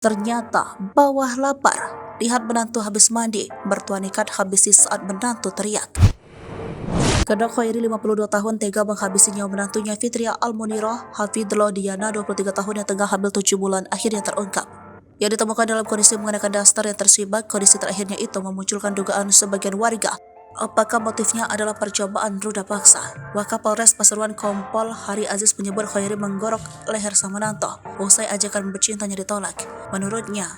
Ternyata bawah lapar. Lihat menantu habis mandi, mertua nekat habisi saat menantu teriak. Kedok Khairi 52 tahun tega menghabisi nyawa menantunya Fitria Almuniroh Hafidlo Diana 23 tahun yang tengah hamil 7 bulan akhirnya terungkap. Yang ditemukan dalam kondisi mengenakan daster yang tersibak. Kondisi terakhirnya itu memunculkan dugaan sebagian warga. Apakah motifnya adalah percobaan ruda paksa? Wakapolres Pasuruan Kompol Hari Aziz menyebut Khairi menggorok leher sang menantu usai ajakan bercintanya ditolak. Menurutnya,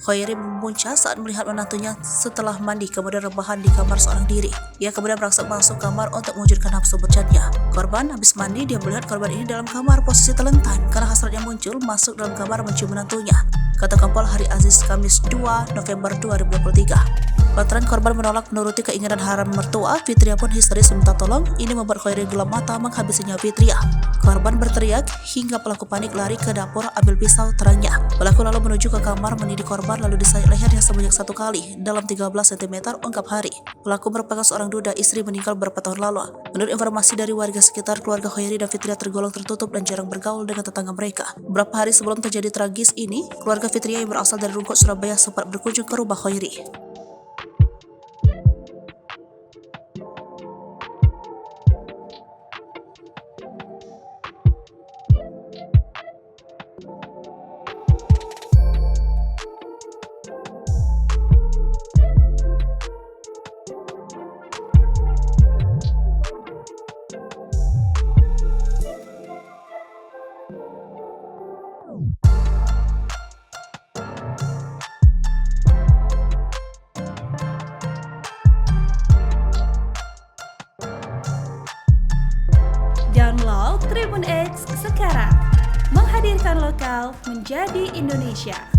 Khairi memuncak saat melihat menantunya setelah mandi kemudian rebahan di kamar seorang diri. Ia kemudian berangsur masuk kamar untuk mewujudkan nafsu bercatnya. Korban habis mandi, dia melihat korban ini dalam kamar posisi terlentang karena hasratnya muncul masuk dalam kamar mencium menantunya, kata Kompol Hari Aziz Kamis 2 November 2023. Lantaran korban menolak menuruti keinginan haram mertua, Fitria pun histeris meminta tolong. Ini membuat Khairi gelap mata menghabisi nyawa Fitria. Korban berteriak hingga pelaku panik lari ke dapur ambil pisau terangnya. Pelaku lalu menuju ke kamar mendidik korban lalu disayat lehernya sebanyak 1 kali dalam 13 cm, ungkap Hari. Pelaku merupakan seorang duda, istri meninggal beberapa tahun lalu. Menurut informasi dari warga sekitar, keluarga Khairi dan Fitria tergolong tertutup dan jarang bergaul dengan tetangga mereka. Beberapa hari sebelum terjadi tragis ini, keluarga Fitria yang berasal dari Rungkut, Surabaya sempat berkunjung ke rumah Khairi. Download Tribun X sekarang, menghadirkan lokal menjadi Indonesia.